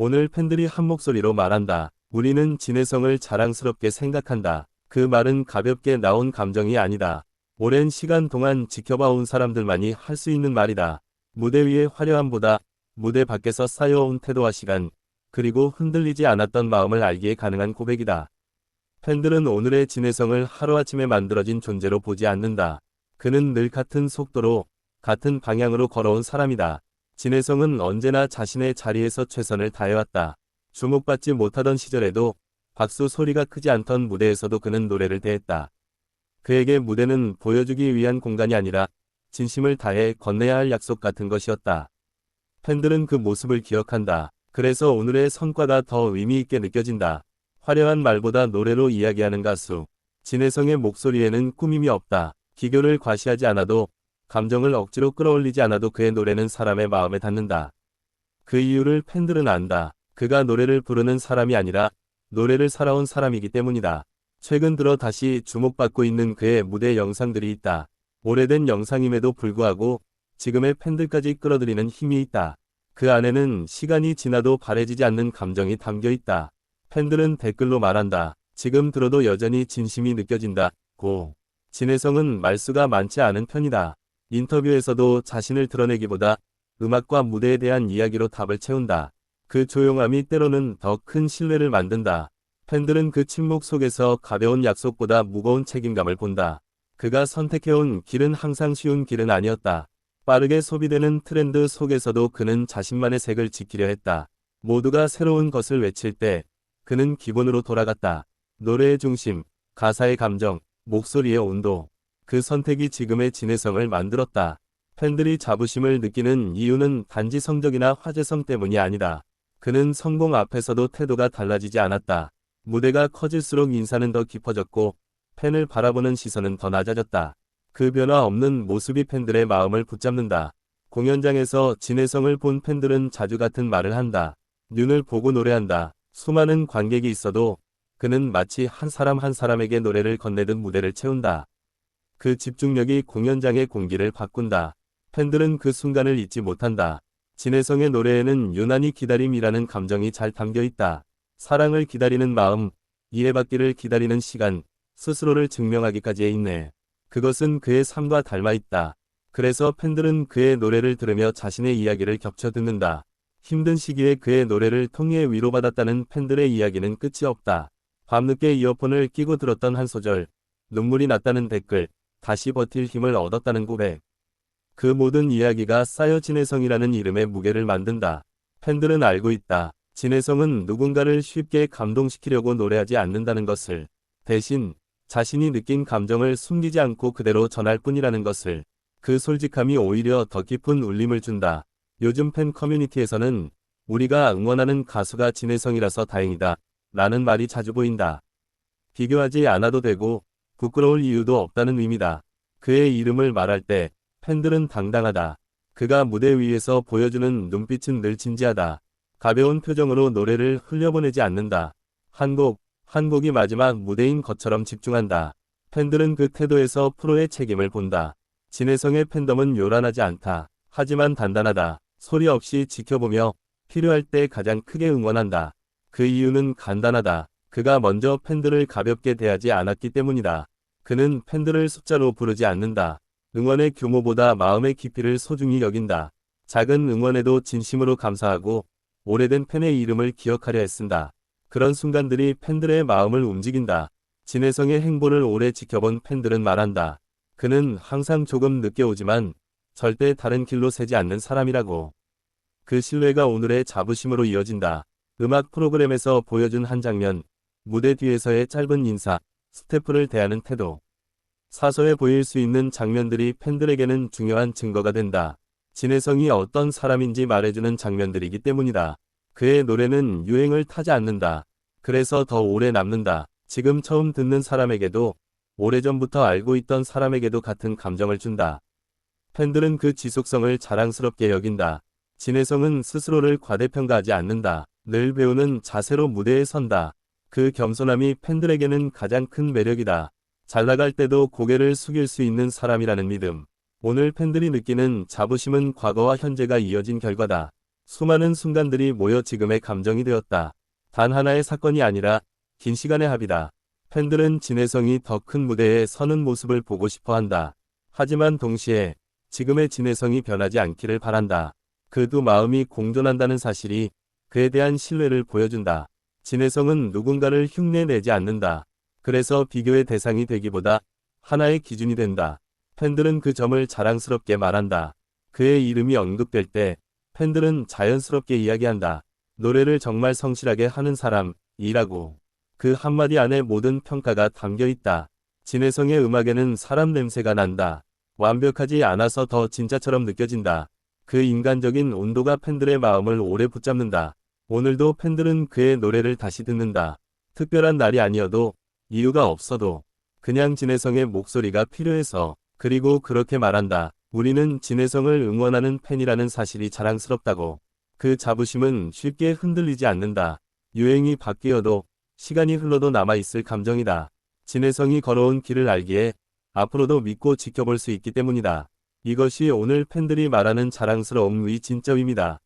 오늘 팬들이 한 목소리로 말한다. 우리는 진혜성을 자랑스럽게 생각한다. 그 말은 가볍게 나온 감정이 아니다. 오랜 시간 동안 지켜봐온 사람들만이 할 수 있는 말이다. 무대 위의 화려함보다 무대 밖에서 쌓여온 태도와 시간, 그리고 흔들리지 않았던 마음을 알기에 가능한 고백이다. 팬들은 오늘의 진혜성을 하루아침에 만들어진 존재로 보지 않는다. 그는 늘 같은 속도로, 같은 방향으로 걸어온 사람이다. 진혜성은 언제나 자신의 자리에서 최선을 다해왔다. 주목받지 못하던 시절에도, 박수 소리가 크지 않던 무대에서도 그는 노래를 대했다. 그에게 무대는 보여주기 위한 공간이 아니라 진심을 다해 건네야 할 약속 같은 것이었다. 팬들은 그 모습을 기억한다. 그래서 오늘의 성과가 더 의미 있게 느껴진다. 화려한 말보다 노래로 이야기하는 가수. 진혜성의 목소리에는 꾸밈이 없다. 기교를 과시하지 않아도, 감정을 억지로 끌어올리지 않아도 그의 노래는 사람의 마음에 닿는다. 그 이유를 팬들은 안다. 그가 노래를 부르는 사람이 아니라 노래를 살아온 사람이기 때문이다. 최근 들어 다시 주목받고 있는 그의 무대 영상들이 있다. 오래된 영상임에도 불구하고 지금의 팬들까지 끌어들이는 힘이 있다. 그 안에는 시간이 지나도 바래지지 않는 감정이 담겨 있다. 팬들은 댓글로 말한다. 지금 들어도 여전히 진심이 느껴진다. 고. 진혜성은 말수가 많지 않은 편이다. 인터뷰에서도 자신을 드러내기보다 음악과 무대에 대한 이야기로 답을 채운다. 그 조용함이 때로는 더 큰 신뢰를 만든다. 팬들은 그 침묵 속에서 가벼운 약속보다 무거운 책임감을 본다. 그가 선택해온 길은 항상 쉬운 길은 아니었다. 빠르게 소비되는 트렌드 속에서도 그는 자신만의 색을 지키려 했다. 모두가 새로운 것을 외칠 때 그는 기본으로 돌아갔다. 노래의 중심, 가사의 감정, 목소리의 온도. 그 선택이 지금의 진혜성을 만들었다. 팬들이 자부심을 느끼는 이유는 단지 성적이나 화제성 때문이 아니다. 그는 성공 앞에서도 태도가 달라지지 않았다. 무대가 커질수록 인사는 더 깊어졌고 팬을 바라보는 시선은 더 낮아졌다. 그 변화 없는 모습이 팬들의 마음을 붙잡는다. 공연장에서 진혜성을 본 팬들은 자주 같은 말을 한다. 눈을 보고 노래한다. 수많은 관객이 있어도 그는 마치 한 사람 한 사람에게 노래를 건네듯 무대를 채운다. 그 집중력이 공연장의 공기를 바꾼다. 팬들은 그 순간을 잊지 못한다. 진혜성의 노래에는 유난히 기다림이라는 감정이 잘 담겨 있다. 사랑을 기다리는 마음, 이해받기를 기다리는 시간, 스스로를 증명하기까지의 인내. 그것은 그의 삶과 닮아 있다. 그래서 팬들은 그의 노래를 들으며 자신의 이야기를 겹쳐 듣는다. 힘든 시기에 그의 노래를 통해 위로받았다는 팬들의 이야기는 끝이 없다. 밤늦게 이어폰을 끼고 들었던 한 소절, 눈물이 났다는 댓글, 다시 버틸 힘을 얻었다는 고백. 그 모든 이야기가 쌓여 진혜성이라는 이름의 무게를 만든다. 팬들은 알고 있다. 진혜성은 누군가를 쉽게 감동시키려고 노래하지 않는다는 것을. 대신 자신이 느낀 감정을 숨기지 않고 그대로 전할 뿐이라는 것을. 그 솔직함이 오히려 더 깊은 울림을 준다. 요즘 팬 커뮤니티에서는 우리가 응원하는 가수가 진혜성이라서 다행이다 라는 말이 자주 보인다. 비교하지 않아도 되고 부끄러울 이유도 없다는 의미다. 그의 이름을 말할 때 팬들은 당당하다. 그가 무대 위에서 보여주는 눈빛은 늘 진지하다. 가벼운 표정으로 노래를 흘려보내지 않는다. 한 곡이 마지막 무대인 것처럼 집중한다. 팬들은 그 태도에서 프로의 책임을 본다. 진혜성의 팬덤은 요란하지 않다. 하지만 단단하다. 소리 없이 지켜보며 필요할 때 가장 크게 응원한다. 그 이유는 간단하다. 그가 먼저 팬들을 가볍게 대하지 않았기 때문이다. 그는 팬들을 숫자로 부르지 않는다. 응원의 규모보다 마음의 깊이를 소중히 여긴다. 작은 응원에도 진심으로 감사하고 오래된 팬의 이름을 기억하려 애쓴다. 그런 순간들이 팬들의 마음을 움직인다. 진혜성의 행보를 오래 지켜본 팬들은 말한다. 그는 항상 조금 늦게 오지만 절대 다른 길로 새지 않는 사람이라고. 그 신뢰가 오늘의 자부심으로 이어진다. 음악 프로그램에서 보여준 한 장면, 무대 뒤에서의 짧은 인사, 스태프를 대하는 태도. 사소해 보일 수 있는 장면들이 팬들에게는 중요한 증거가 된다. 진혜성이 어떤 사람인지 말해주는 장면들이기 때문이다. 그의 노래는 유행을 타지 않는다. 그래서 더 오래 남는다. 지금 처음 듣는 사람에게도 오래전부터 알고 있던 사람에게도 같은 감정을 준다. 팬들은 그 지속성을 자랑스럽게 여긴다. 진혜성은 스스로를 과대평가하지 않는다. 늘 배우는 자세로 무대에 선다. 그 겸손함이 팬들에게는 가장 큰 매력이다. 잘 나갈 때도 고개를 숙일 수 있는 사람이라는 믿음. 오늘 팬들이 느끼는 자부심은 과거와 현재가 이어진 결과다. 수많은 순간들이 모여 지금의 감정이 되었다. 단 하나의 사건이 아니라 긴 시간의 합이다. 팬들은 진혜성이 더 큰 무대에 서는 모습을 보고 싶어 한다. 하지만 동시에 지금의 진혜성이 변하지 않기를 바란다. 그 두 마음이 공존한다는 사실이 그에 대한 신뢰를 보여준다. 진혜성은 누군가를 흉내내지 않는다. 그래서 비교의 대상이 되기보다 하나의 기준이 된다. 팬들은 그 점을 자랑스럽게 말한다. 그의 이름이 언급될 때 팬들은 자연스럽게 이야기한다. 노래를 정말 성실하게 하는 사람이라고. 그 한마디 안에 모든 평가가 담겨 있다. 진혜성의 음악에는 사람 냄새가 난다. 완벽하지 않아서 더 진짜처럼 느껴진다. 그 인간적인 온도가 팬들의 마음을 오래 붙잡는다. 오늘도 팬들은 그의 노래를 다시 듣는다. 특별한 날이 아니어도, 이유가 없어도, 그냥 진혜성의 목소리가 필요해서. 그리고 그렇게 말한다. 우리는 진혜성을 응원하는 팬이라는 사실이 자랑스럽다고. 그 자부심은 쉽게 흔들리지 않는다. 유행이 바뀌어도, 시간이 흘러도 남아있을 감정이다. 진혜성이 걸어온 길을 알기에 앞으로도 믿고 지켜볼 수 있기 때문이다. 이것이 오늘 팬들이 말하는 자랑스러움의 진점입니다.